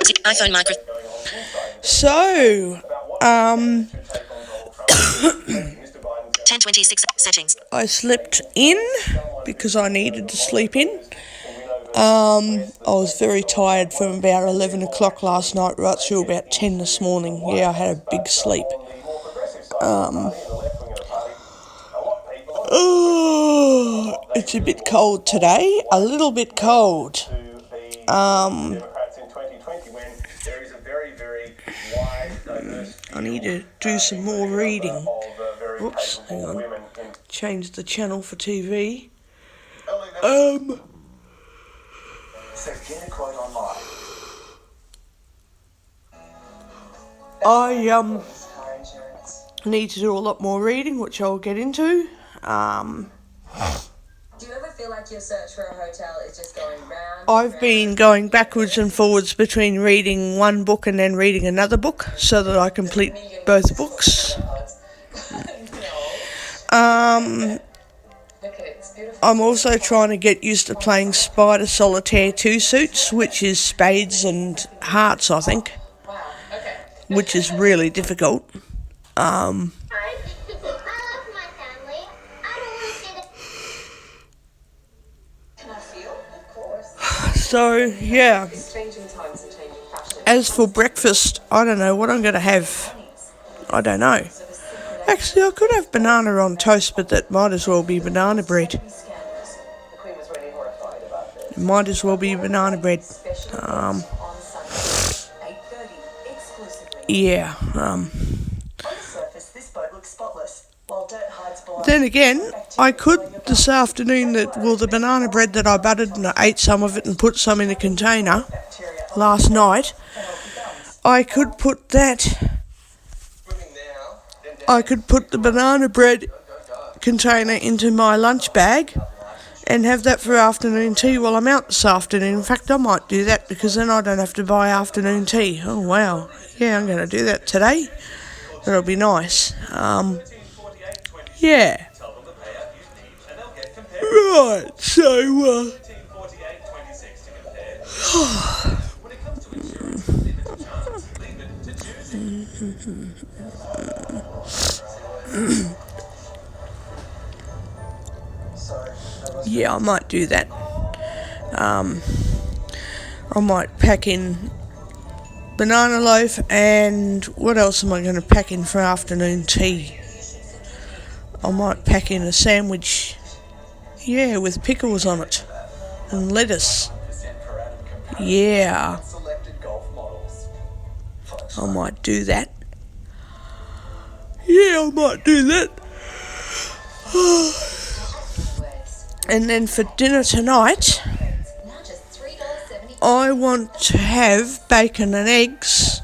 iPhone micro. So, 1026 settings. I slept in because I needed to sleep in. I was very tired from about 11 o'clock last night right through about 10 this morning. Yeah, I had a big sleep. It's a bit cold today, a little bit cold. I need to do some more reading. Oops, hang on. Change the channel for TV. I need to do a lot more reading, which I'll get into. Do you ever feel like your search for a hotel is just going round? I've been going backwards and forwards between reading one book and then reading another book so that I complete both books. I'm also trying to get used to playing Spider Solitaire 2 suits, which is spades and hearts, I think, which is really difficult. So, yeah. As for breakfast, I don't know what I'm going to have. I don't know. Actually, I could have banana on toast, but that might as well be banana bread. Might as well be banana bread. Yeah. Then again, I could this afternoon, the banana bread that I buttered and I ate some of it and put some in a container last night, I could put the banana bread container into my lunch bag and have that for afternoon tea while I'm out this afternoon. In fact, I might do that because then I don't have to buy afternoon tea. Oh, wow. Yeah, I'm going to do that today. That'll be nice. Yeah. Right, so, yeah, I might do that. I might pack in banana loaf, and what else am I going to pack in for afternoon tea? I might pack in a sandwich, yeah, with pickles on it and lettuce. Yeah, I might do that. Yeah, I might do that. And then for dinner tonight, I want to have bacon and eggs,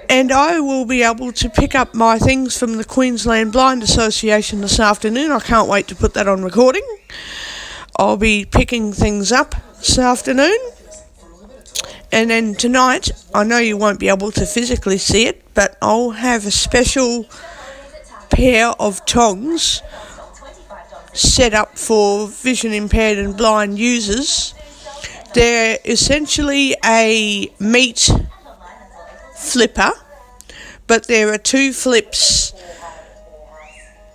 and I will be able to pick up my things from the Queensland Blind Association this afternoon. I can't wait to put that on recording. I'll be picking things up this afternoon. And then tonight, I know you won't be able to physically see it, but I'll have a special pair of tongs set up for vision impaired and blind users. They're essentially a meat flipper, but there are two flips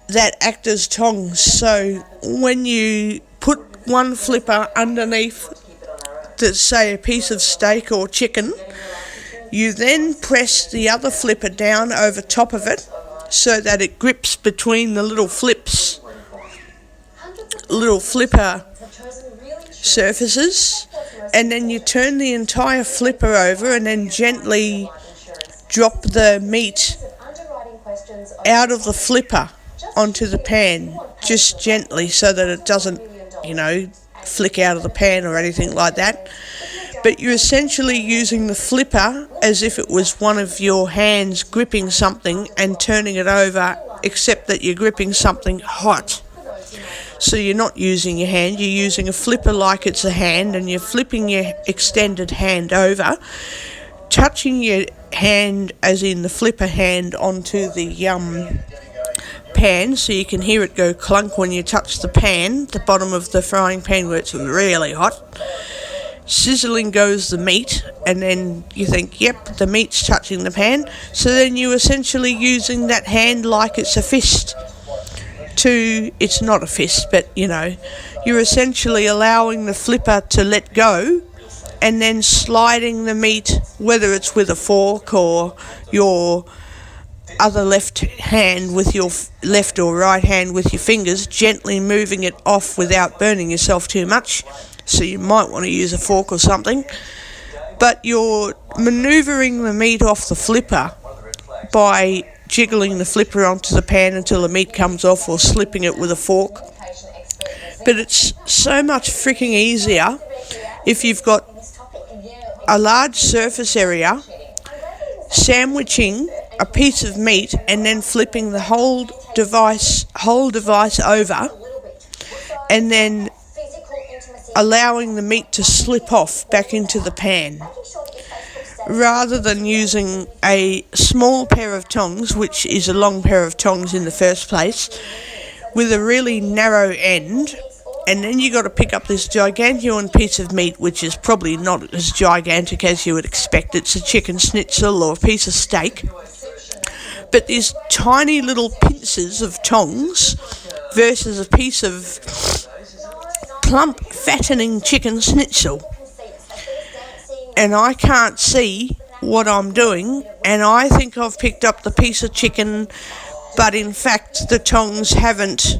that act as tongs. So when you put one flipper underneath, say, a piece of steak or chicken, you then press the other flipper down over top of it so that it grips between the little flipper surfaces, and then you turn the entire flipper over and then gently drop the meat out of the flipper onto the pan, just gently, so that it doesn't, flick out of the pan or anything like that. But you're essentially using the flipper as if it was one of your hands gripping something and turning it over, except that you're gripping something hot. So you're not using your hand, you're using a flipper like it's a hand, and you're flipping your extended hand over, touching your hand, as in the flipper hand, onto the pan, so you can hear it go clunk when you touch the pan, the bottom of the frying pan where it's really hot. sizzling goes the meat, and then you think, yep, the meat's touching the pan. So then you're essentially using that hand like it's a fist it's not a fist, but you're essentially allowing the flipper to let go and then sliding the meat, whether it's with a fork or your other left hand with your left or right hand with your fingers, gently moving it off without burning yourself too much. So you might want to use a fork or something. But you're manoeuvring the meat off the flipper by jiggling the flipper onto the pan until the meat comes off, or slipping it with a fork. But it's so much freaking easier if you've got a large surface area, sandwiching a piece of meat and then flipping the whole device over, and then allowing the meat to slip off back into the pan, rather than using a small pair of tongs, which is a long pair of tongs in the first place, with a really narrow end. And then you got to pick up this gigantuan piece of meat, which is probably not as gigantic as you would expect. It's a chicken schnitzel or a piece of steak. But these tiny little pincers of tongs versus a piece of plump, fattening chicken schnitzel. And I can't see what I'm doing, and I think I've picked up the piece of chicken, but in fact the tongs haven't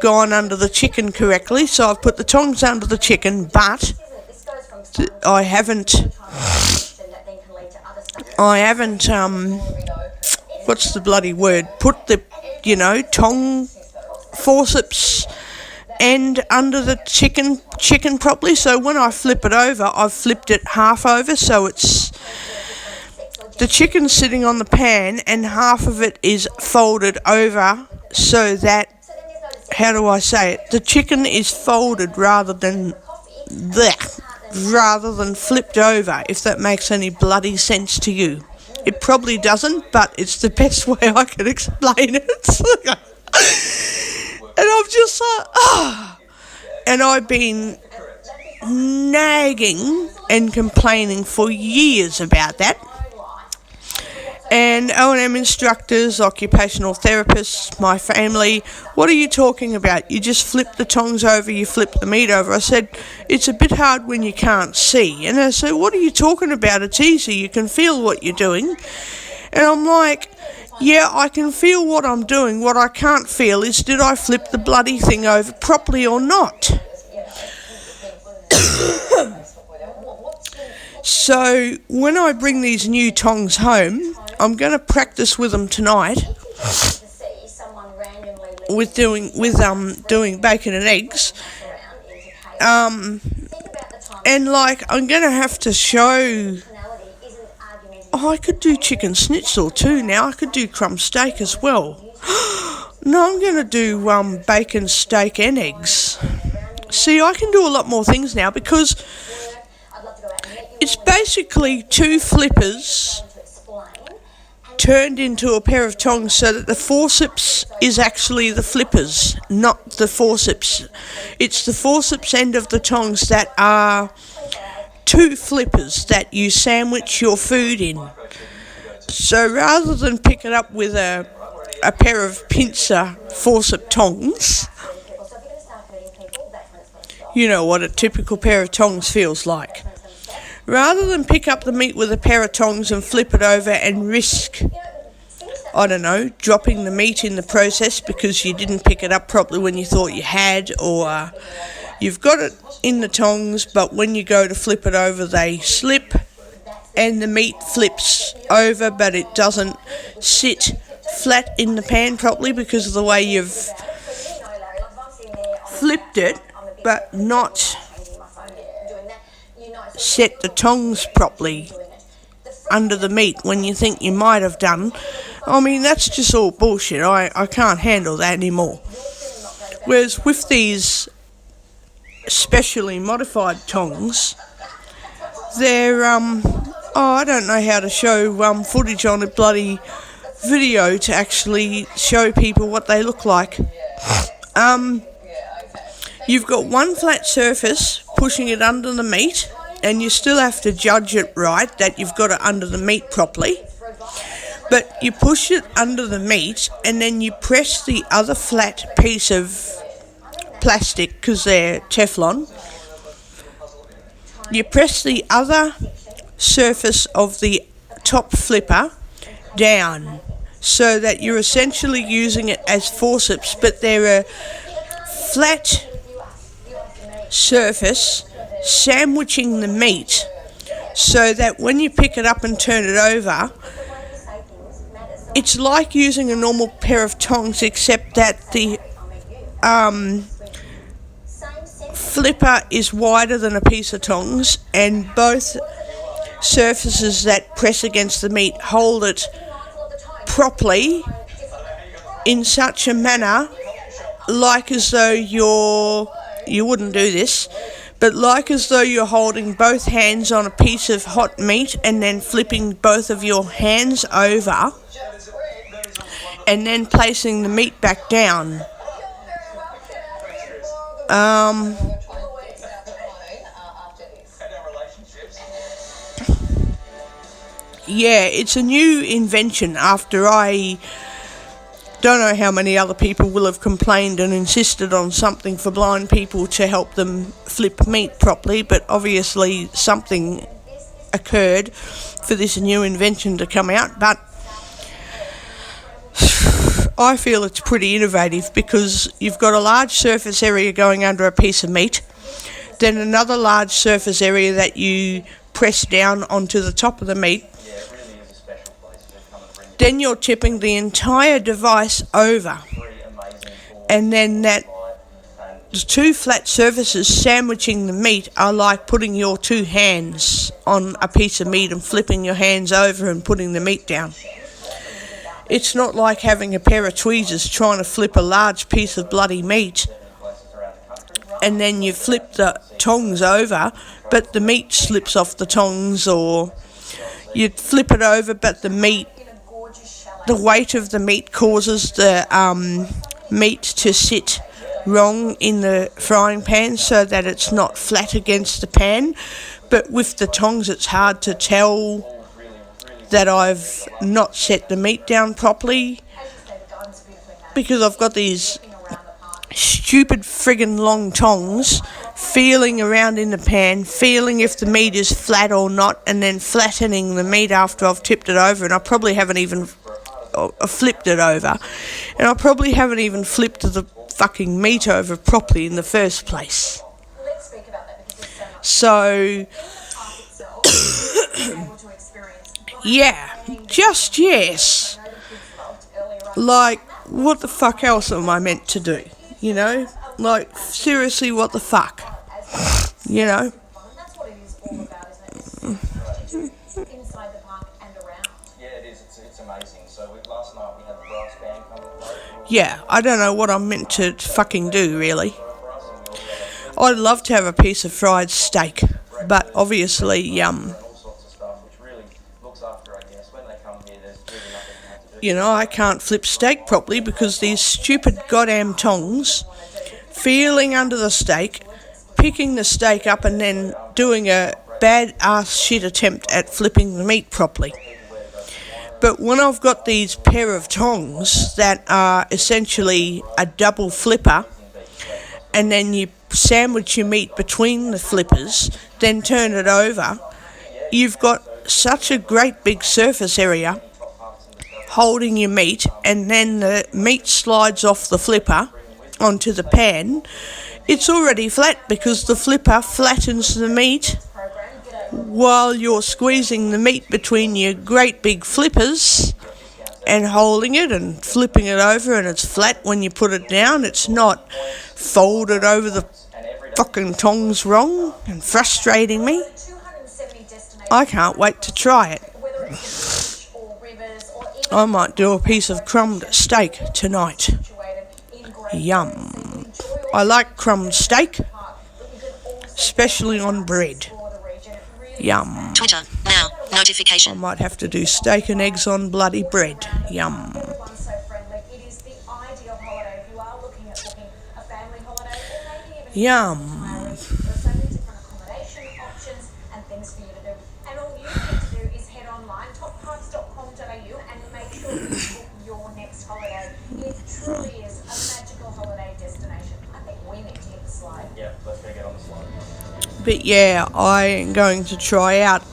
gone under the chicken correctly, so I've put the tongs under the chicken, but I haven't what's the bloody word, put the tong forceps end under the chicken properly. So when I flip it over, I've flipped it half over, so it's the chicken sitting on the pan and half of it is folded over, so that, how do I say it, the chicken is folded rather than flipped over, if that makes any bloody sense to you. It probably doesn't, but it's the best way I can explain it. And I'm just like, And I've been nagging and complaining for years about that. And O&M instructors, occupational therapists, my family, what are you talking about? You just flip the tongs over, you flip the meat over. I said, it's a bit hard when you can't see. And I said, what are you talking about? It's easy, you can feel what you're doing. And I'm like, yeah, I can feel what I'm doing. What I can't feel is, did I flip the bloody thing over properly or not? So when I bring these new tongs home, I'm going to practice with them tonight with doing bacon and eggs. And I'm going to have to show. Oh, I could do chicken schnitzel too now. I could do crumb steak as well. No, I'm going to do bacon, steak and eggs. See, I can do a lot more things now because it's basically two flippers turned into a pair of tongs, so that the forceps is actually the flippers, not the forceps. It's the forceps end of the tongs that are two flippers that you sandwich your food in. So rather than pick it up with a pair of pincer forceps tongs, you know what a typical pair of tongs feels like. Rather than pick up the meat with a pair of tongs and flip it over and risk, I don't know, dropping the meat in the process because you didn't pick it up properly when you thought you had, or you've got it in the tongs, but when you go to flip it over, they slip and the meat flips over, but it doesn't sit flat in the pan properly because of the way you've flipped it, but not set the tongs properly under the meat when you think you might have done. I mean, that's just all bullshit. I can't handle that anymore. Whereas with these specially modified tongs, they're I don't know how to show footage on a bloody video to actually show people what they look like. You've got one flat surface pushing it under the meat, and you still have to judge it right, that you've got it under the meat properly. But you push it under the meat, and then you press the other flat piece of plastic, because they're Teflon. You press the other surface of the top flipper down, so that you're essentially using it as forceps, but they're a flat surface sandwiching the meat, so that when you pick it up and turn it over, it's like using a normal pair of tongs, except that the flipper is wider than a piece of tongs, and both surfaces that press against the meat hold it properly in such a manner, like as though you wouldn't do this, but like as though you're holding both hands on a piece of hot meat and then flipping both of your hands over and then placing the meat back down. Yeah, it's a new invention after I don't know how many other people will have complained and insisted on something for blind people to help them flip meat properly, but obviously something occurred for this new invention to come out. But I feel it's pretty innovative, because you've got a large surface area going under a piece of meat, then another large surface area that you press down onto the top of the meat. Then you're tipping the entire device over, and then that two flat surfaces sandwiching the meat are like putting your two hands on a piece of meat and flipping your hands over and putting the meat down. It's not like having a pair of tweezers trying to flip a large piece of bloody meat, and then you flip the tongs over, but the meat slips off the tongs, or you flip it over, but the weight of the meat causes the meat to sit wrong in the frying pan, so that it's not flat against the pan. But with the tongs, it's hard to tell that I've not set the meat down properly, because I've got these stupid friggin' long tongs feeling around in the pan, feeling if the meat is flat or not, and then flattening the meat after I've tipped it over, and I probably haven't even flipped it over, and I probably haven't even flipped the fucking meat over properly in the first place. So yeah, just yes. Like, what the fuck else am I meant to do? You know? Like, seriously, what the fuck? You know? Yeah, I don't know what I'm meant to fucking do, really. I'd love to have a piece of fried steak, but obviously, you know, I can't flip steak properly because these stupid goddamn tongs, feeling under the steak, picking the steak up and then doing a bad ass shit attempt at flipping the meat properly. But when I've got these pair of tongs that are essentially a double flipper, and then you sandwich your meat between the flippers, then turn it over, you've got such a great big surface area holding your meat, and then the meat slides off the flipper onto the pan. It's already flat because the flipper flattens the meat while you're squeezing the meat between your great big flippers and holding it and flipping it over, and it's flat when you put it down. It's not folded over the fucking tongs wrong and frustrating me. I can't wait to try it. I might do a piece of crumbed steak tonight. Yum. I like crumbed steak, especially on bread. Yum. Twitter, now, notification. I might have to do steak and eggs on bloody bread. Yum. Yum. your next holiday. It truly is a magical holiday destination. I think we need to hit the slide. Yeah, let's go get on the slide. But yeah, I am going to try out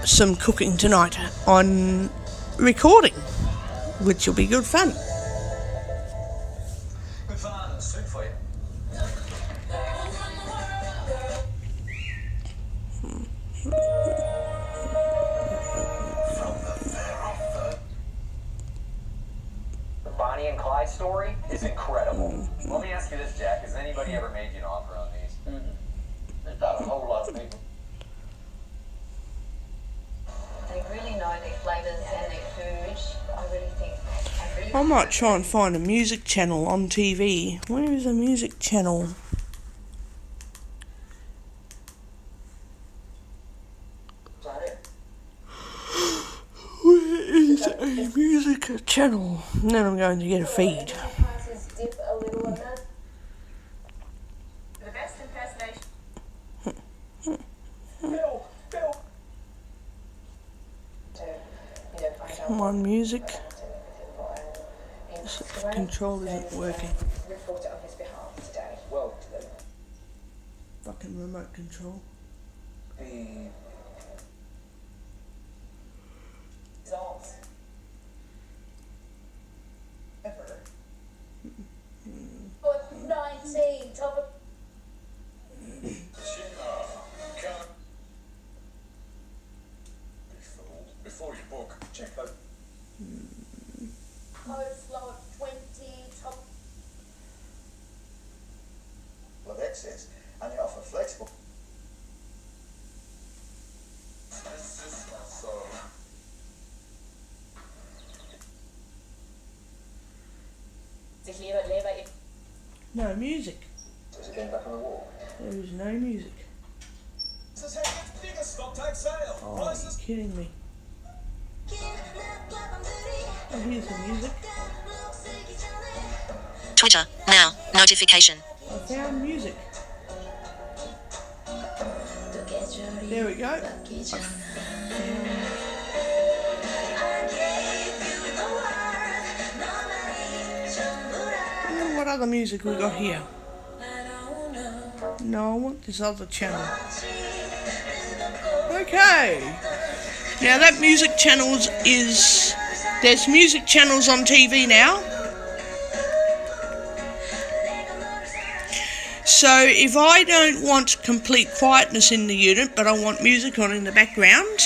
some cooking tonight on recording, which will be good fun. Good fun. Soup for you. The Bonnie and Clyde story is incredible. Let me ask you this, Jack. Has anybody ever made you an offer on these? There's not a whole lot of people. They really know their flavours and their food. I really think. I might try and find a music channel on TV. Where is a music channel? Where is a music channel? And then I'm going to get a feed. Dip a little of that. The best impersonation. Bill! Come on, music. This control isn't working. Report it on his behalf today. Well, Fucking remote control. the Results. Ever. 19, top of before you book, check that. coast flow of 20, top of excess, and they offer flexible. Sich lieber No music. Is it getting back on the wall? There is no music. This is how it gets bigger. Stock take sale. Oh, are you kidding me? Oh, here's the music. Twitter, now, notification. I found music. There we go. What other music we got here? No, I want this other channel. Okay. Now that music channels is... There's music channels on TV now. So if I don't want complete quietness in the unit, but I want music on in the background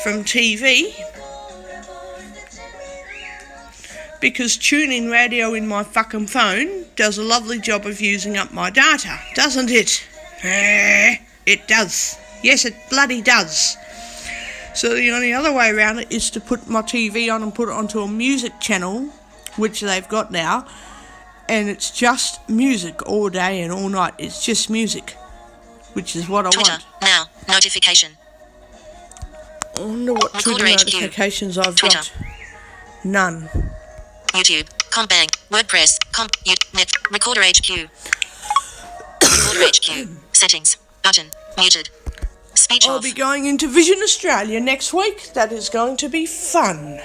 from TV, because tuning radio in my fucking phone does a lovely job of using up my data, doesn't it? It does. Yes, it bloody does. So the only other way around it is to put my TV on and put it onto a music channel, which they've got now, and it's just music all day and all night. It's just music, which is what I Twitter, want. now, notification. I wonder what Twitter Recorder HQ. notifications I've Twitter. got. None. YouTube, Combank, WordPress, Net, Recorder HQ. Recorder HQ. Settings, button, muted. Speech I'll off. be going into Vision Australia next week. That is going to be fun.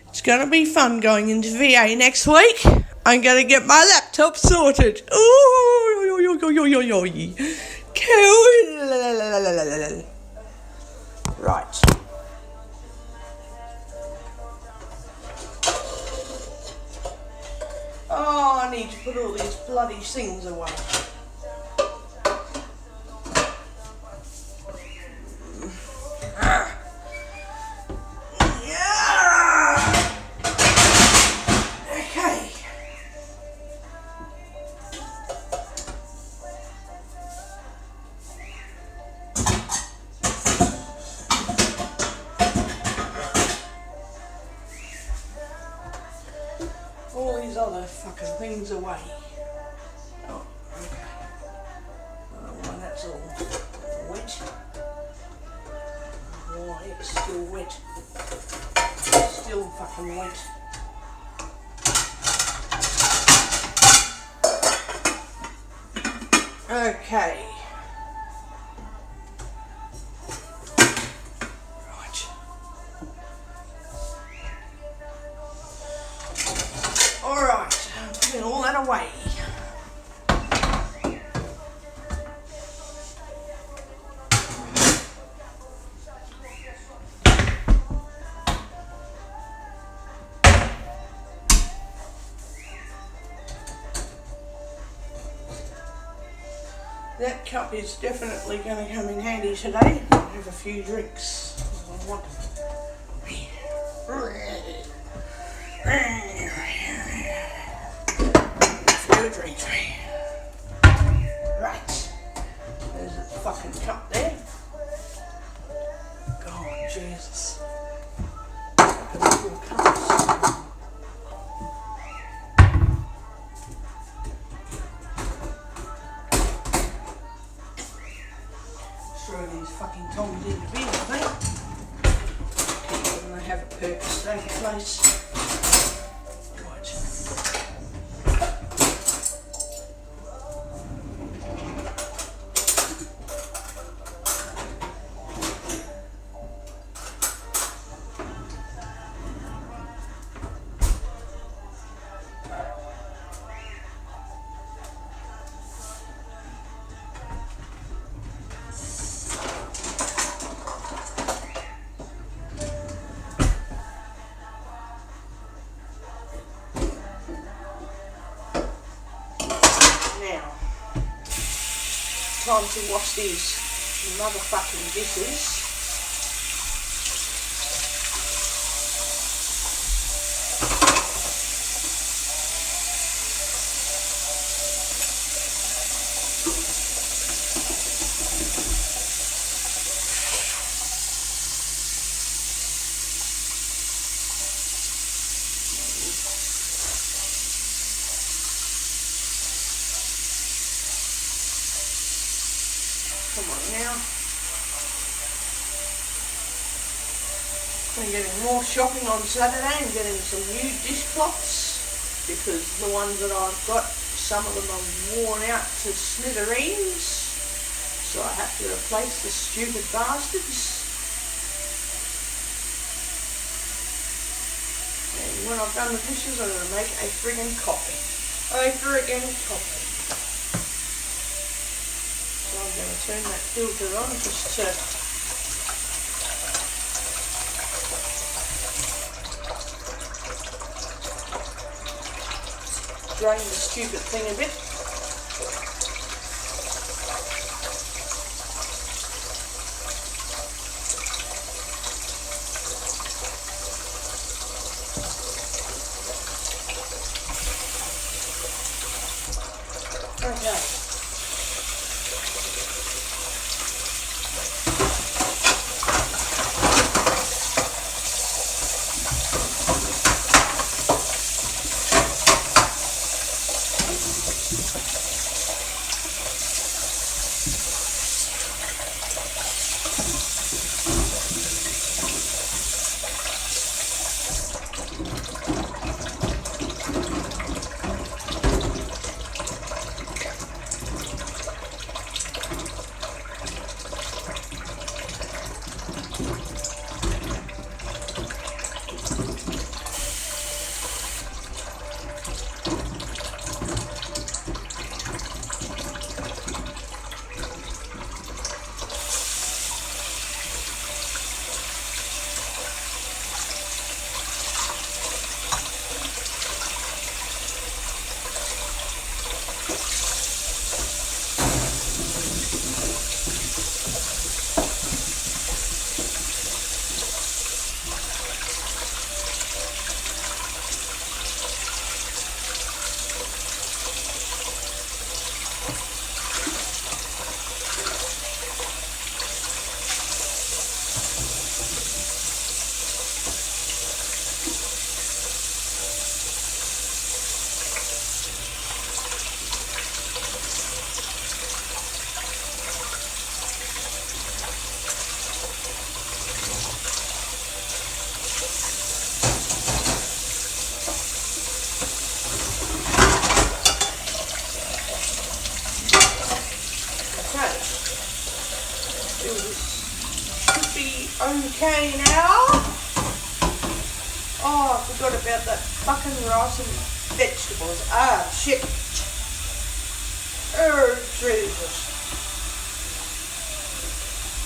It's going to be fun going into VA next week. I'm going to get my laptop sorted. Ooh, cool. Right. Oh, I need to put all these bloody things away. Yeah. Okay. All these other fucking things away. Oh, okay. Well, that's all wet. Oh, it's still wet. Still fucking wet. Okay. That cup is definitely going to come in handy today. I'll have a few drinks. I want a few drinks. Right. There's a fucking cup there. God, Jesus. Little cups. Throw these fucking tongs in the bin, I think. And they have a purpose, they have a place. Time to wash these motherfucking dishes. Come on now. I'm getting more shopping on Saturday. I'm getting some new dishcloths because the ones that I've got, some of them are worn out to smithereens. So I have to replace the stupid bastards. And when I've done the dishes, I'm going to make a friggin' coffee. A friggin' coffee. So I'm going to turn that filter on just to drain the stupid thing a bit. Okay. Okay now. Oh, I forgot about that fucking rice and vegetables. Ah, shit. Oh, Jesus.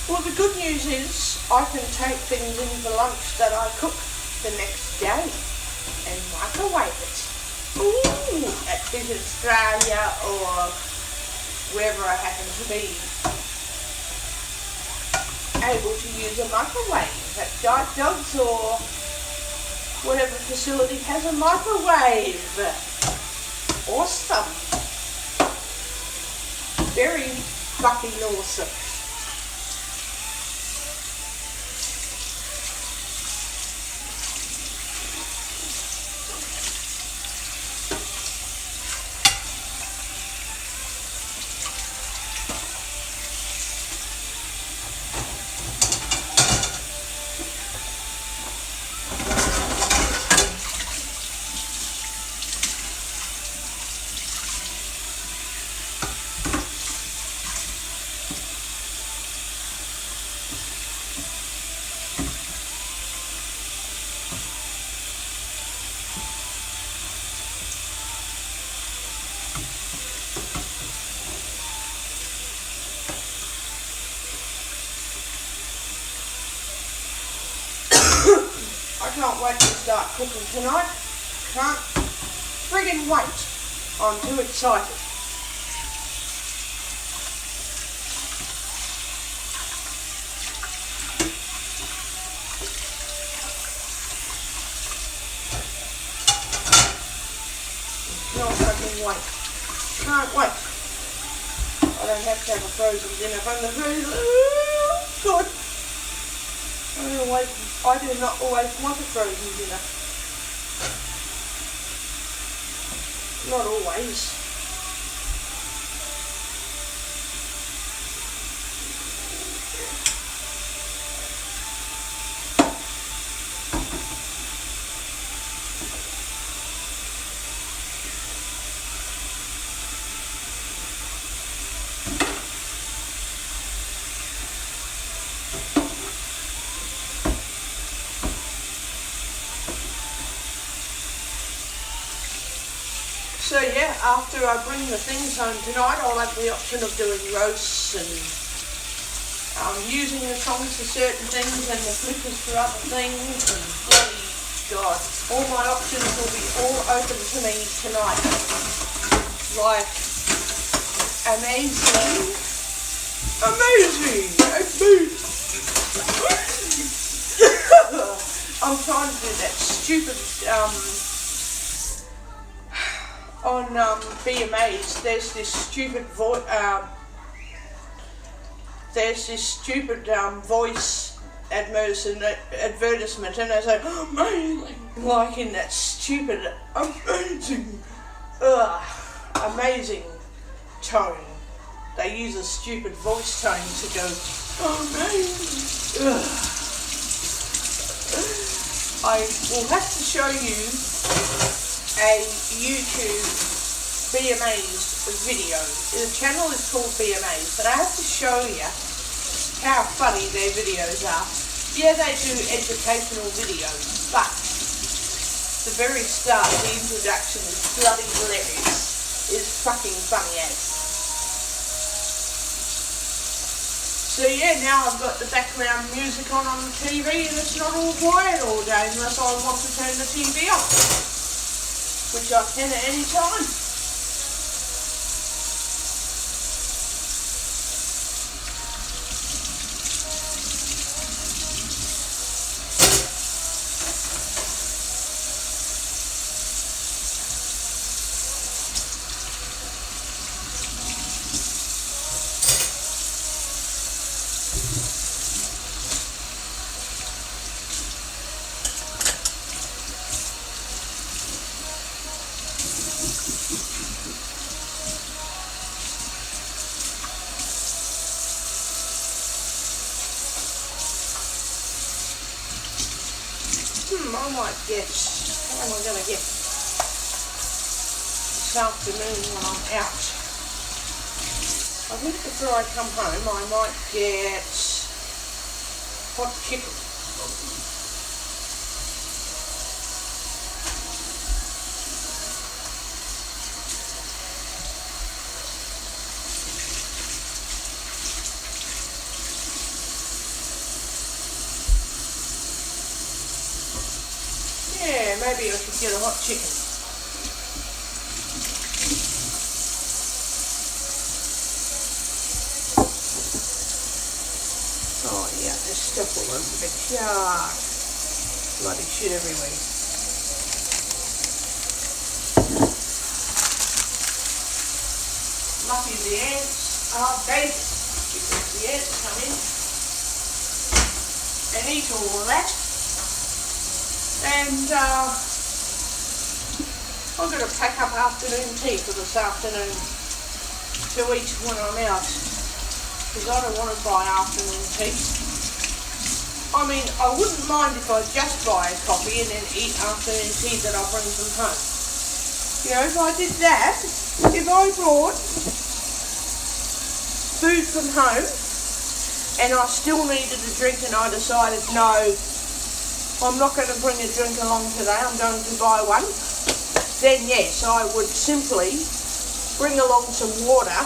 Well, the good news is I can take things in for lunch that I cook the next day and microwave it. Ooh, at Visit Australia or wherever I happen to be able to use a microwave. That Guide Dogs or whatever facility has a microwave. Awesome. Very fucking awesome. I can't wait to start cooking tonight. Can't friggin' wait. I'm too excited. Not fucking wait. Can't wait. I don't have to have a frozen dinner from the freezer. God. I do not always want a frozen dinner. Not always. So yeah, after I bring the things home tonight, I'll have the option of doing roasts and using the tongs for certain things and the flippers for other things, and bloody God, all my options will be all open to me tonight. Like, amazing. I'm trying to do that stupid, on BMAs, there's this stupid voice advertisement, and they say amazing, like in that stupid amazing tone. They use a stupid voice tone to go amazing. I will have to show you a YouTube BMAs video. The channel is called BMAs, but I have to show you how funny their videos are. Yeah, they do educational videos, but the very start, the introduction is bloody hilarious. It's fucking funny as. So yeah, now I've got the background music on the TV and it's not all quiet all day unless I want to turn the TV off, which I can at any time. I might get, what am I going to get this afternoon when I'm out? I think before I come home I might get hot chicken. Yeah, maybe I should get a hot chicken. tidy up this stuff all over the backyard. Bloody shit everywhere. Lucky the ants are big because the ants come in and eat all of that. And I'm going to pack up afternoon tea for this afternoon to eat when I'm out, because I don't want to buy afternoon tea. I mean, I wouldn't mind if I just buy a coffee and then eat afternoon tea that I bring from home. You know, if I did that, if I brought food from home and I still needed a drink and I decided, no, I'm not going to bring a drink along today, I'm going to buy one, then yes, I would simply bring along some water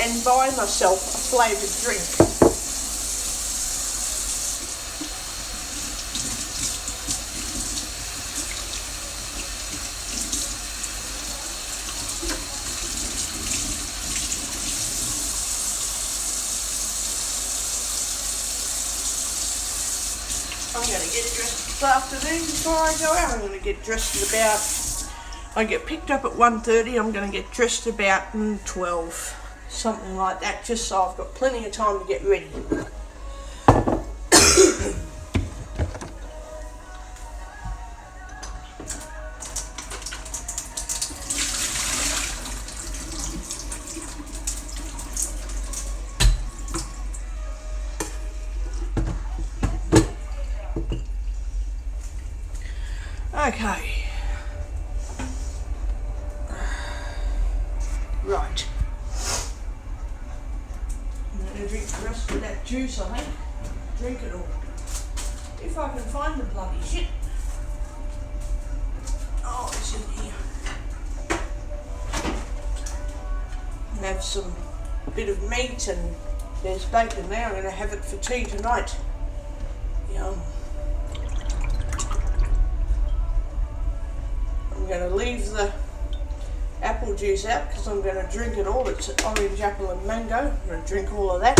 and buy myself a flavoured drink. I'm going to get dressed this afternoon before I go out. I'm going to get dressed at about, I get picked up at 1:30, I'm going to get dressed about 12, something like that, just so I've got plenty of time to get ready. Okay. Right. I'm going to drink the rest of that juice, I think. Drink it all. If I can find the bloody shit. Oh, it's in here. And have some bit of meat and there's bacon there. I'm going to have it for tea tonight. Yum. I'm going to leave the apple juice out because I'm going to drink it all. It's orange, apple and mango. I'm going to drink all of that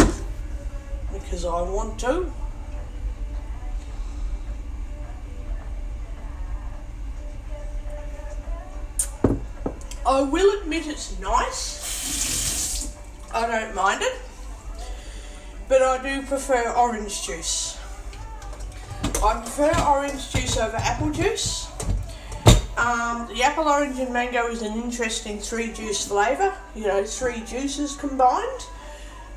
because I want to. I will admit it's nice. I don't mind it. But I do prefer orange juice. I prefer orange juice over apple juice. The apple, orange and mango is an interesting 3-juice flavour, you know, 3 juices combined.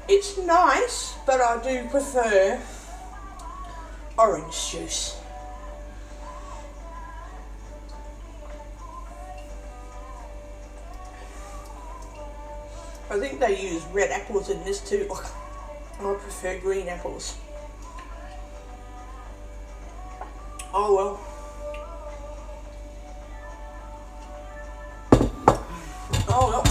It's nice, but I do prefer orange juice. I think they use red apples in this too. I prefer green apples. Oh well. Oh no.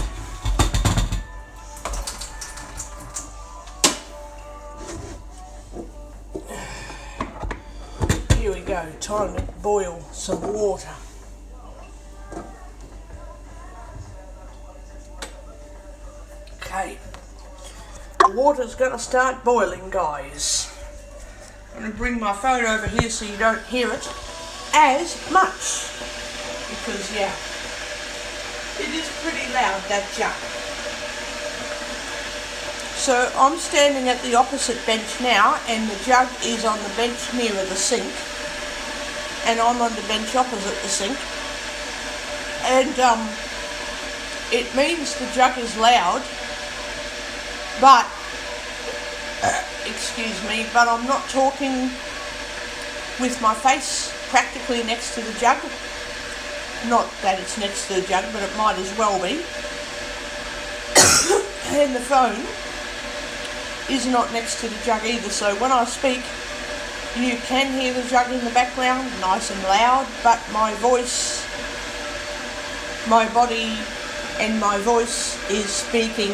Here we go, time to boil some water. Okay, the water's going to start boiling, guys. I'm going to bring my phone over here so you don't hear it as much, because yeah, it is pretty loud, that jug. So I'm standing at the opposite bench now, and the jug is on the bench nearer the sink, and I'm on the bench opposite the sink, and it means the jug is loud, but excuse me, but I'm not talking with my face practically next to the jug. Not that it's next to the jug, but it might as well be. And the phone is not next to the jug either, so when I speak you can hear the jug in the background, nice and loud, but my voice, my body and my voice is speaking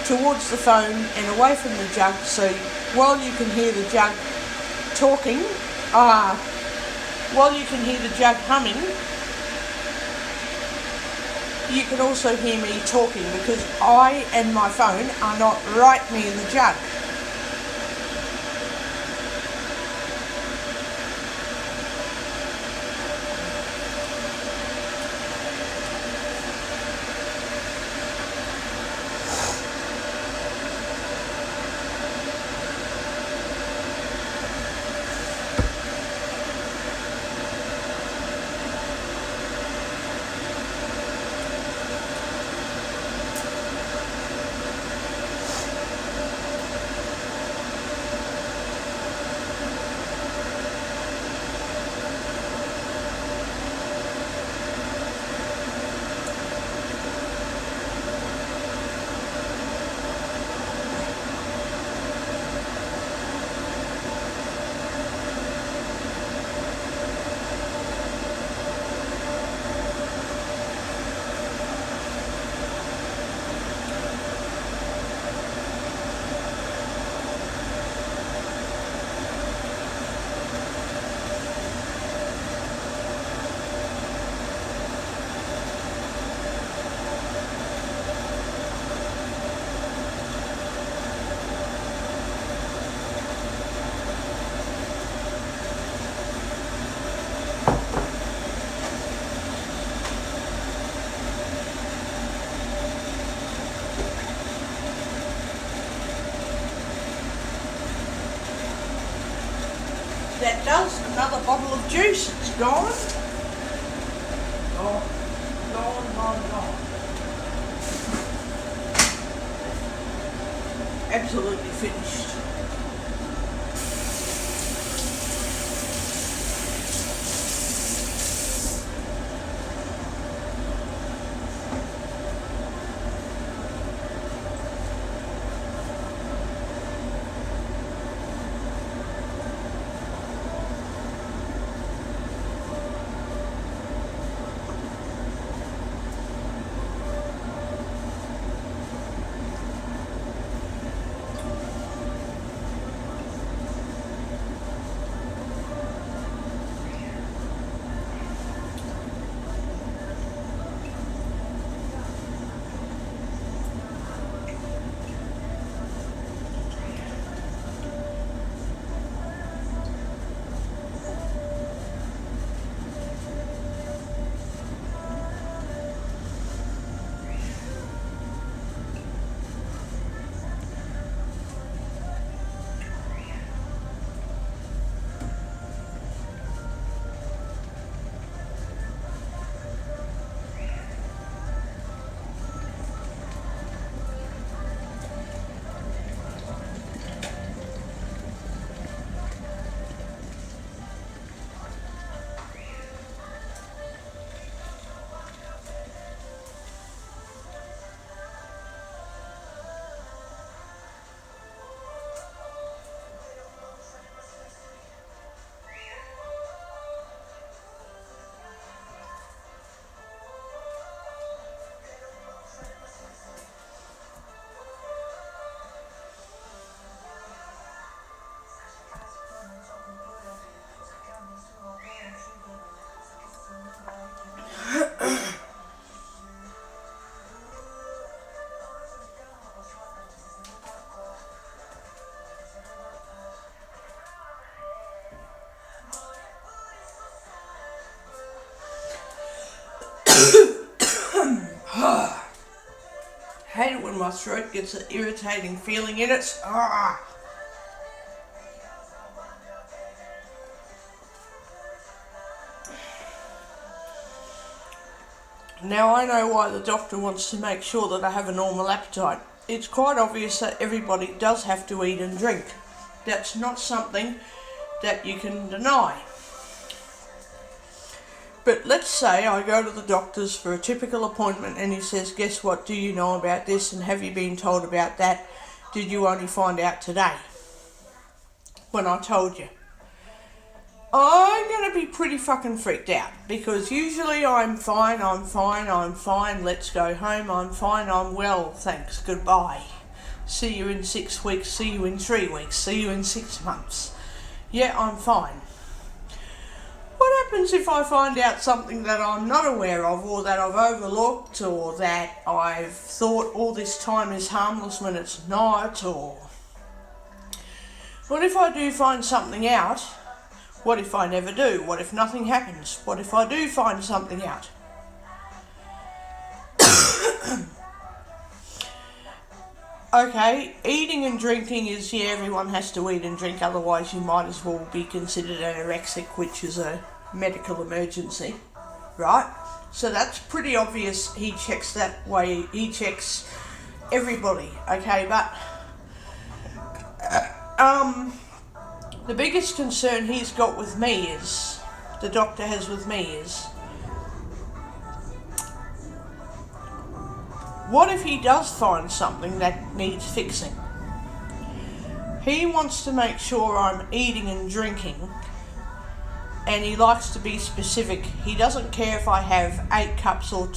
towards the phone and away from the jug, so while you can hear the jug talking, while you can hear the jug humming, you can also hear me talking, because I and my phone are not right near the jug. that does. Another bottle of juice. It's gone. Gone. Gone. Absolutely finished. Hate it when my throat gets an irritating feeling in it. Now I know why the doctor wants to make sure that I have a normal appetite. It's quite obvious that everybody does have to eat and drink. That's not something that you can deny. But let's say I go to the doctor's for a typical appointment and he says, guess what, do you know about this and have you been told about that? Did you only find out today when I told you? I'm going to be pretty fucking freaked out because usually I'm fine, let's go home, I'm fine, I'm well, thanks, goodbye. See you in 6 weeks, see you in 3 weeks, see you in 6 months. Yeah, I'm fine. What happens if I find out something that I'm not aware of or that I've overlooked or that I've thought all this time is harmless when it's not? Or what if I do find something out? What if I never do? What if nothing happens? What if I do find something out? Okay, eating and drinking is, yeah, everyone has to eat and drink, otherwise you might as well be considered anorexic, which is a medical emergency, right? So that's pretty obvious. He checks that way, he checks everybody, okay, but the biggest concern he's got with me is, the doctor has with me is, what if he does find something that needs fixing? He wants to make sure I'm eating and drinking, and he likes to be specific. He doesn't care if I have 8 cups or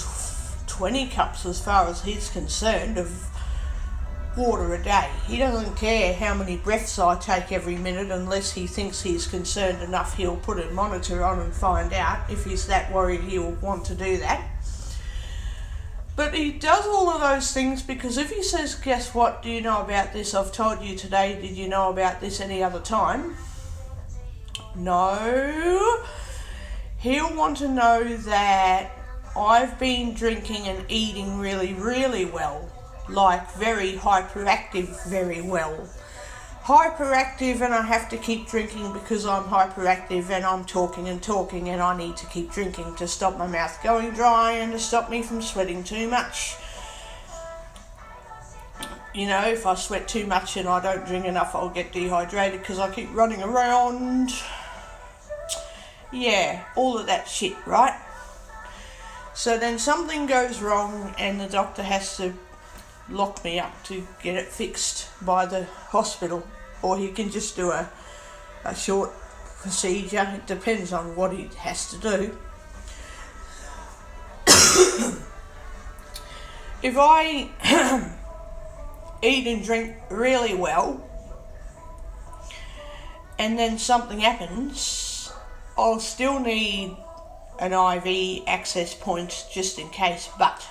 20 cups as far as he's concerned of water a day. He doesn't care how many breaths I take every minute unless he thinks he's concerned enough he'll put a monitor on and find out. If he's that worried, he'll want to do that. But he does all of those things because if he says, guess what, do you know about this? I've told you today, did you know about this any other time? No. He'll want to know that I've been drinking and eating really, really well. Like very hyperactive, very well. hyperactive and I have to keep drinking because I'm hyperactive and I'm talking and talking and I need to keep drinking to stop my mouth going dry and to stop me from sweating too much. You know, if I sweat too much and I don't drink enough, I'll get dehydrated because I keep running around. Yeah, all of that shit, right? So then something goes wrong and the doctor has to lock me up to get it fixed by the hospital, or he can just do a short procedure. It depends on what he has to do. If I eat and drink really well and then something happens, I'll still need an IV access point just in case, but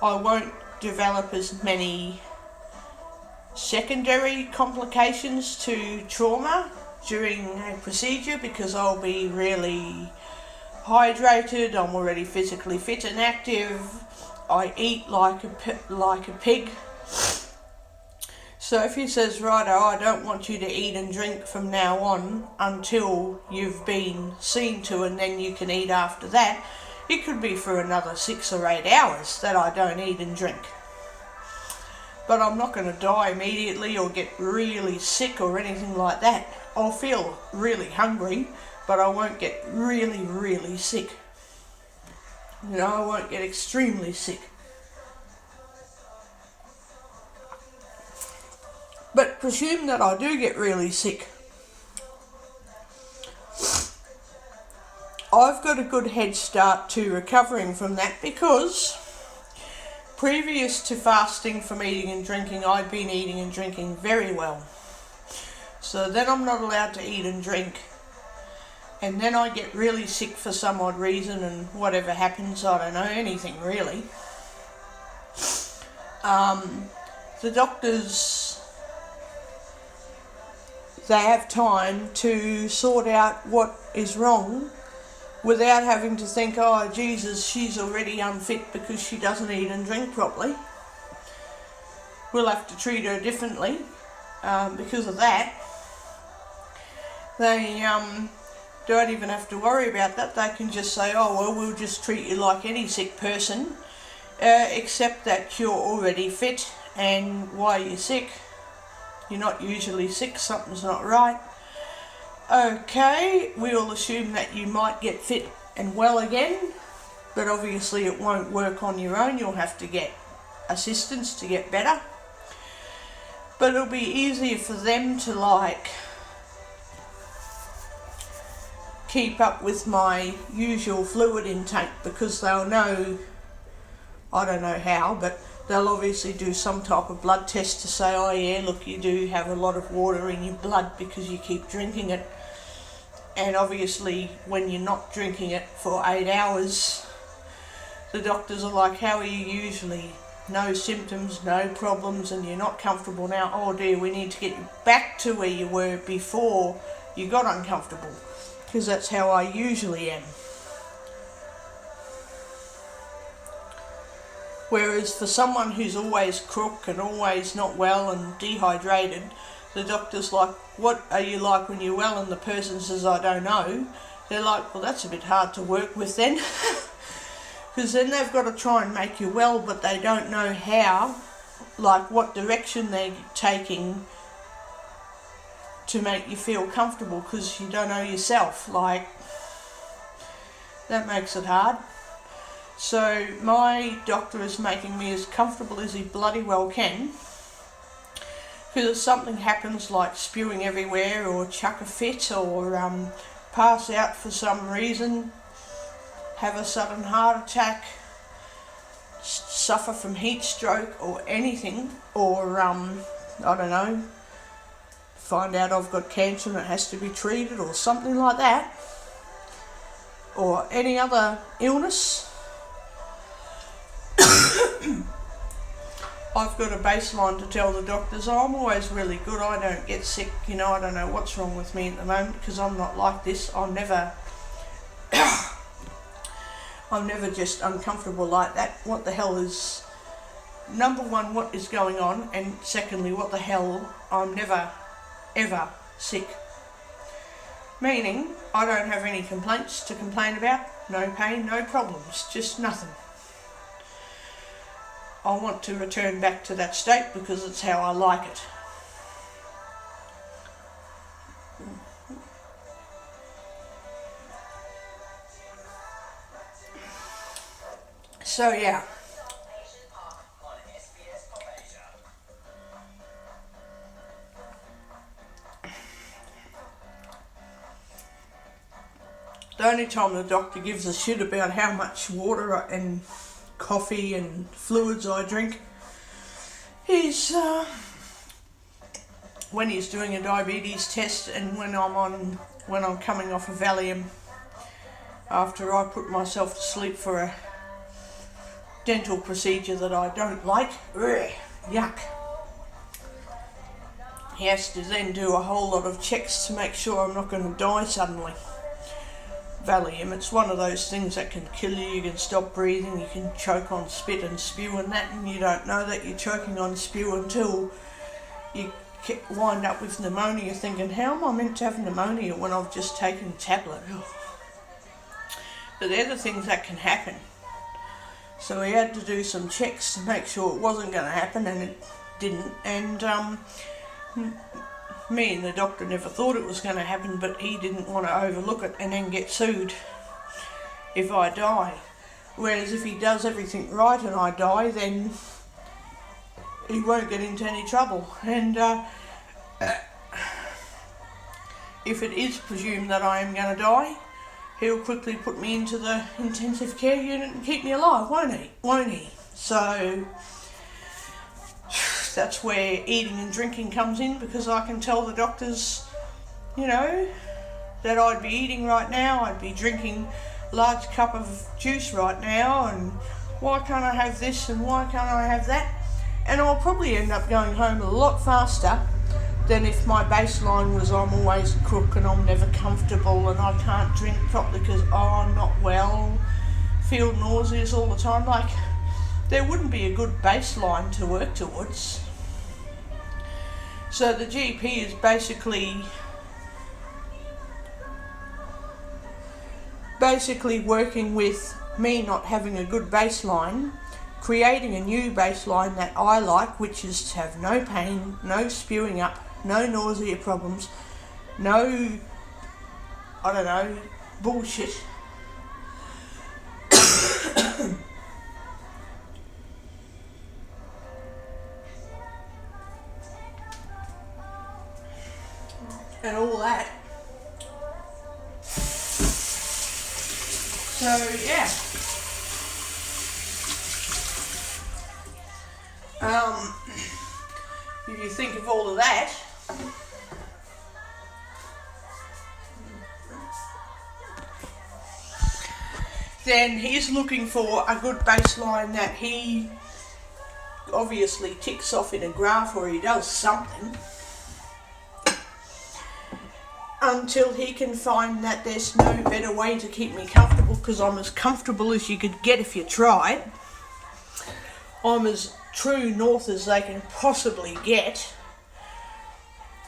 I won't develop as many secondary complications to trauma during a procedure because I'll be really hydrated, I'm already physically fit and active, I eat like a pig. So if he says, righto, I don't want you to eat and drink from now on until you've been seen to and then you can eat after that, it could be for another 6 or 8 hours that I don't eat and drink. But I'm not going to die immediately or get really sick or anything like that. I'll feel really hungry, but I won't get really, really sick. You know, I won't get extremely sick. But presume that I do get really sick. I've got a good head start to recovering from that because previous to fasting from eating and drinking, I'd been eating and drinking very well. So then I'm not allowed to eat and drink. And then I get really sick for some odd reason and whatever happens, I don't know, anything really. The doctors, they have time to sort out what is wrong without having to think, oh Jesus, she's already unfit because she doesn't eat and drink properly. We'll have to treat her differently because of that. They don't even have to worry about that. They can just say, oh well, we'll just treat you like any sick person, except that you're already fit, and why are you sick? You're not usually sick, something's not right. Okay, we'll assume that you might get fit and well again, but obviously it won't work on your own. You'll have to get assistance to get better. But it'll be easier for them to keep up with my usual fluid intake because they'll know, I don't know how, but they'll obviously do some type of blood test to say, oh yeah, look, you do have a lot of water in your blood because you keep drinking it. And obviously when you're not drinking it for 8 hours, the doctors are like, how are you usually? No symptoms, no problems, and you're not comfortable now. Oh dear, we need to get you back to where you were before you got uncomfortable, because that's how I usually am. Whereas for someone who's always crook and always not well and dehydrated, the doctor's like, what are you like when you're well? And the person says, I don't know. They're like, well, that's a bit hard to work with then. Because then they've got to try and make you well, but they don't know how, like what direction they're taking to make you feel comfortable, because you don't know yourself. Like, that makes it hard. So my doctor is making me as comfortable as he bloody well can, because if something happens like spewing everywhere or chuck a fit or pass out for some reason, have a sudden heart attack, suffer from heat stroke or anything, or I don't know, find out I've got cancer and it has to be treated or something like that, or any other illness, I've got a baseline to tell the doctors, oh, I'm always really good, I don't get sick, you know, I don't know what's wrong with me at the moment because I'm not like this. I'm never just uncomfortable like that. What the hell is number one, what is going on, and secondly, what the hell, I'm never, ever sick. Meaning, I don't have any complaints to complain about, no pain, no problems, just nothing. I want to return back to that state because it's how I like it. So yeah. The only time the doctor gives a shit about how much water and coffee and fluids I drink is when he's doing a diabetes test and when I'm coming off a Valium after I put myself to sleep for a dental procedure that I don't like. Ugh, yuck. He has to then do a whole lot of checks to make sure I'm not going to die suddenly. Valium, it's one of those things that can kill you. You can stop breathing, you can choke on spit and spew and that, and you don't know that you're choking on spew until you wind up with pneumonia thinking, how am I meant to have pneumonia when I've just taken a tablet? But they're the things that can happen. So we had to do some checks to make sure it wasn't going to happen, and it didn't. And me and the doctor never thought it was going to happen, but he didn't want to overlook it and then get sued if I die. Whereas if he does everything right and I die, then he won't get into any trouble. And if it is presumed that I am going to die, he'll quickly put me into the intensive care unit and keep me alive, won't he? So that's where eating and drinking comes in, because I can tell the doctors, that I'd be eating right now, I'd be drinking a large cup of juice right now, and why can't I have this and why can't I have that? And I'll probably end up going home a lot faster than if my baseline was I'm always a crook and I'm never comfortable and I can't drink properly because I'm not well, feel nauseous all the time. Like, there wouldn't be a good baseline to work towards. So the GP is basically working with me not having a good baseline, creating a new baseline that I like, which is to have no pain, no spewing up, no nausea problems, no, bullshit. And all that. So yeah. If you think of all of that, then he's looking for a good baseline that he obviously ticks off in a graph or he does something, until he can find that there's no better way to keep me comfortable, because I'm as comfortable as you could get if you tried. I'm as true north as they can possibly get.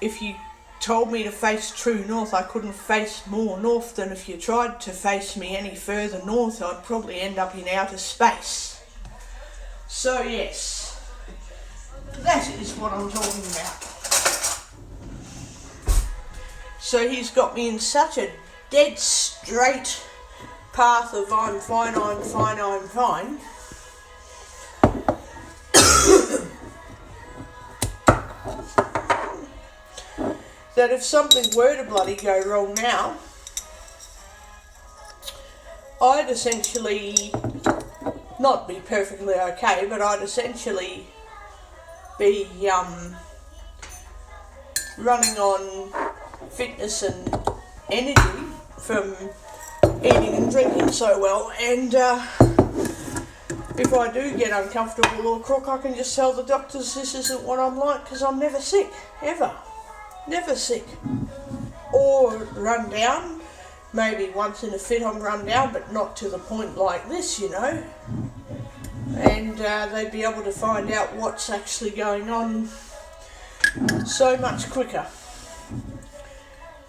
If you told me to face true north, I couldn't face more north than if you tried to face me any further north, I'd probably end up in outer space. So yes, that is what I'm talking about. So he's got me in such a dead straight path of I'm fine, I'm fine, I'm fine. That if something were to bloody go wrong now, I'd essentially not be perfectly okay, but I'd essentially be running on fitness and energy from eating and drinking so well, and if I do get uncomfortable or crook, I can just tell the doctors this isn't what I'm like, because I'm never sick, ever. Never sick. Or run down. Maybe once in a fit I'm run down, but not to the point like this, and they'd be able to find out what's actually going on so much quicker.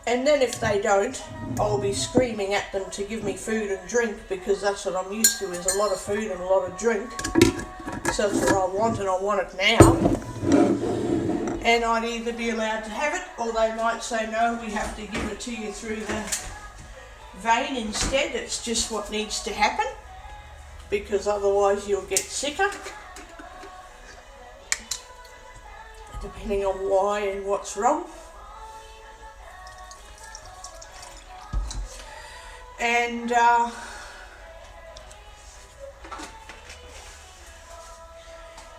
And then if they don't, I'll be screaming at them to give me food and drink, because that's what I'm used to, is a lot of food and a lot of drink. So that's what I want, and I want it now. And I'd either be allowed to have it, or they might say, no, we have to give it to you through the vein instead. It's just what needs to happen, because otherwise you'll get sicker, depending on why and what's wrong. And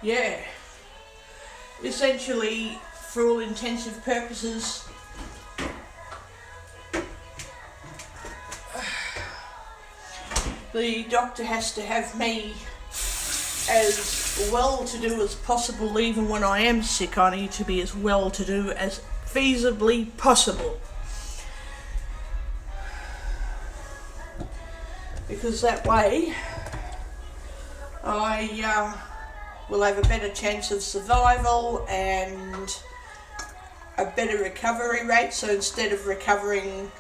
yeah, essentially, for all intensive purposes, the doctor has to have me as well-to-do as possible. Even when I am sick, I need to be as well-to-do as feasibly possible, because that way I will have a better chance of survival and a better recovery rate. So instead of recovering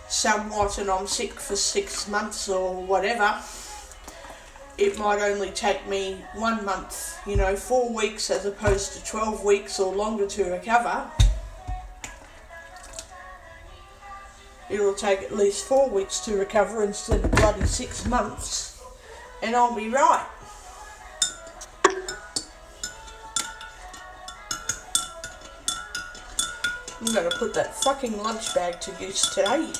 somewhat and I'm sick for 6 months or whatever, it might only take me 1 month, 4 weeks as opposed to 12 weeks or longer to recover. It'll take at least 4 weeks to recover instead of bloody 6 months, and I'll be right. I'm going to put that fucking lunch bag to use today.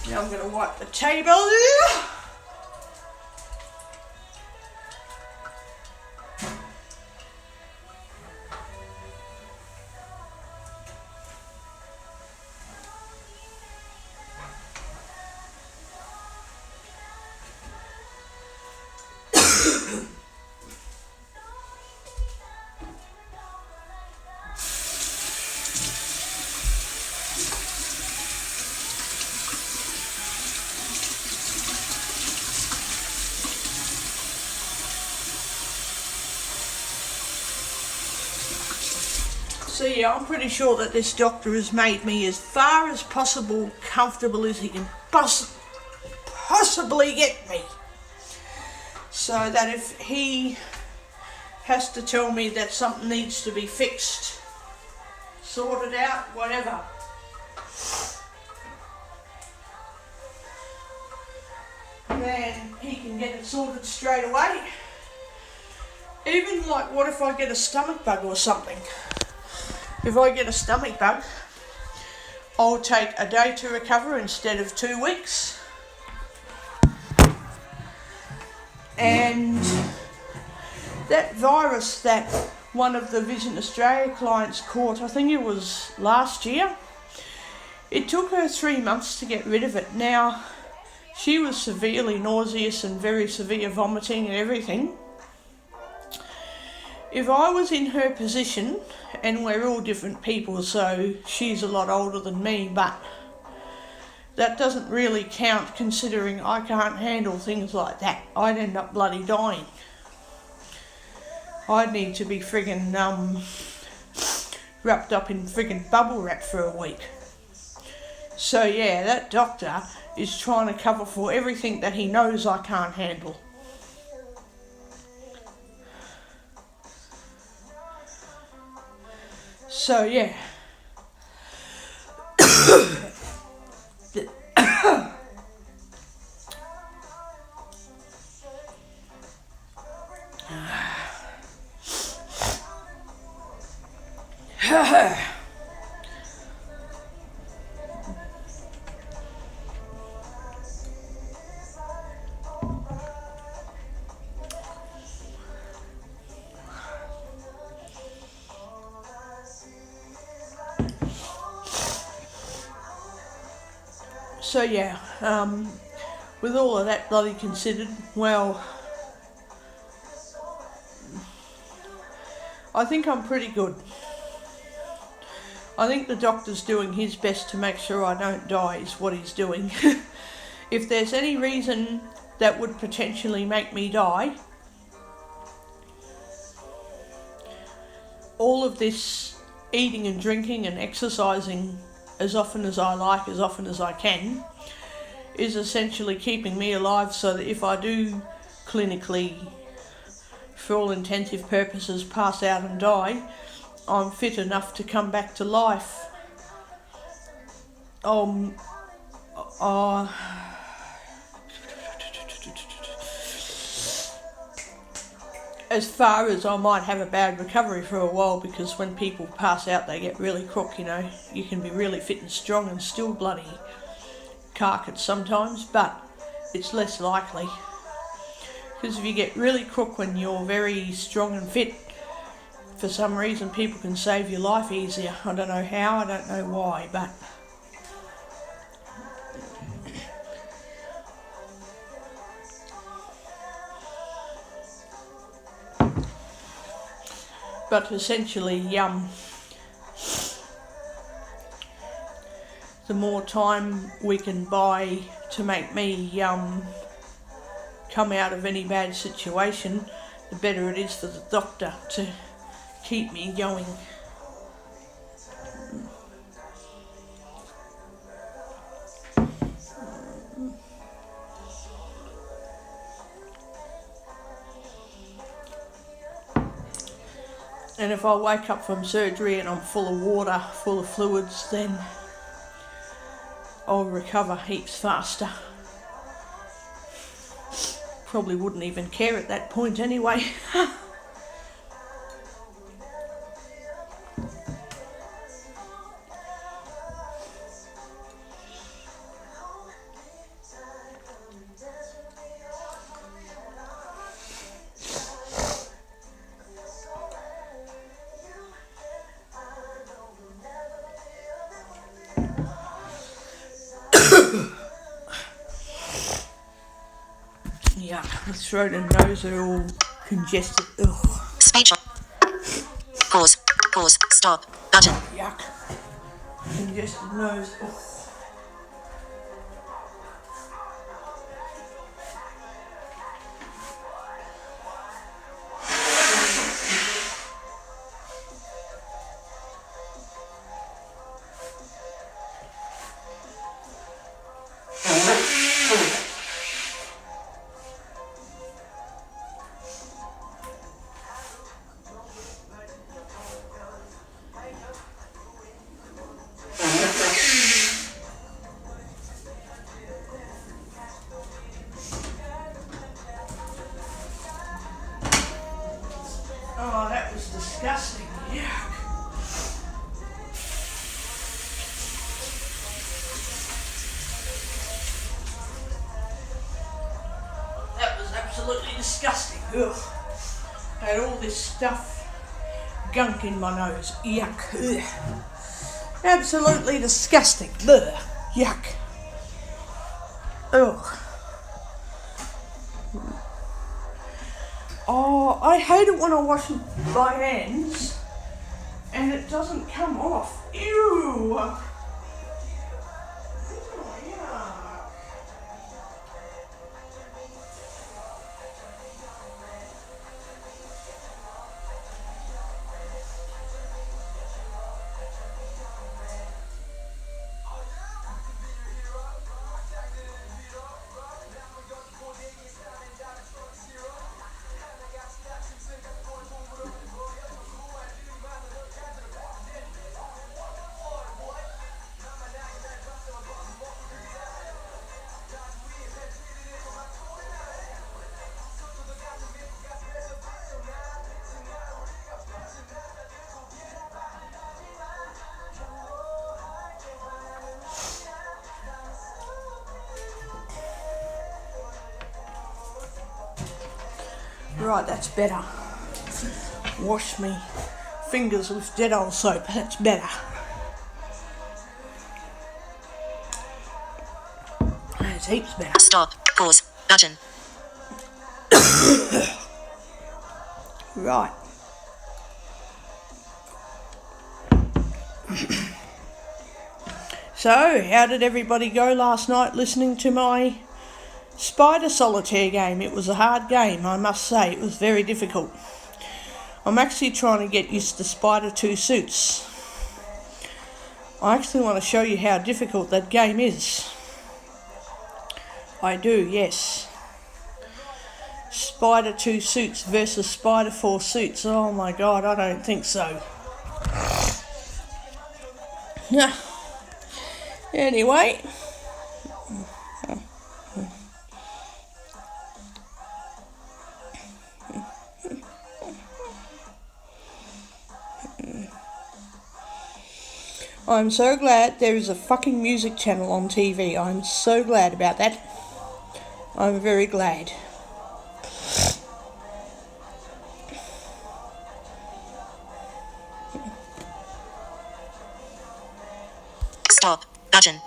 Now I'm going to wipe the table. So yeah, I'm pretty sure that this doctor has made me as far as possible comfortable as he can possibly get me. So that if he has to tell me that something needs to be fixed, sorted out, whatever, then he can get it sorted straight away. Even like, what if I get a stomach bug or something? If I get a stomach bug, I'll take a day to recover instead of 2 weeks. And that virus that one of the Vision Australia clients caught, I think it was last year, it took her 3 months to get rid of it. Now, she was severely nauseous and very severe vomiting and everything. If I was in her position, and we're all different people, so she's a lot older than me, but that doesn't really count considering I can't handle things like that. I'd end up bloody dying. I'd need to be friggin' wrapped up in friggin' bubble wrap for a week. So yeah, that doctor is trying to cover for everything that he knows I can't handle. So yeah. So yeah, with all of that bloody considered, well, I think I'm pretty good. I think the doctor's doing his best to make sure I don't die is what he's doing. If there's any reason that would potentially make me die, all of this eating and drinking and exercising as often as I like, as often as I can, is essentially keeping me alive so that if I do clinically, for all intensive purposes, pass out and die, I'm fit enough to come back to life. As far as I might have a bad recovery for a while, because when people pass out they get really crook, you know. You can be really fit and strong and still bloody carcass sometimes, but it's less likely. Because if you get really crook when you're very strong and fit, for some reason people can save your life easier. I don't know how, I don't know why, but essentially, the more time we can buy to make me come out of any bad situation, the better it is for the doctor to keep me going. And if I wake up from surgery and I'm full of water, full of fluids, then I'll recover heaps faster. Probably wouldn't even care at that point anyway. Yeah, the throat and nose are all congested. Ugh. Speech on. Pause. Pause. Stop. Button. Yuck. Congested nose. Ugh. Oh, that was disgusting. Yuck. That was absolutely disgusting. Ugh. I had all this stuff, gunk in my nose. Yuck. Ugh. Absolutely disgusting. Ugh. Yuck. Ugh. Oh, I hate it when I wash my hands and it doesn't come off. Ew! Oh, yeah. Right, that's better. Wash me fingers with Dettol soap, that's better. It's heaps better. Stop. Pause. Button. Right. So, how did everybody go last night listening to my Spider Solitaire game? It was a hard game, I must say. It was very difficult. I'm actually trying to get used to Spider 2 Suits. I actually want to show you how difficult that game is. I do, yes. Spider 2 Suits versus Spider 4 Suits. Oh my god, I don't think so. Anyway. I'm so glad there is a fucking music channel on TV. I'm so glad about that. I'm very glad. Stop. Button.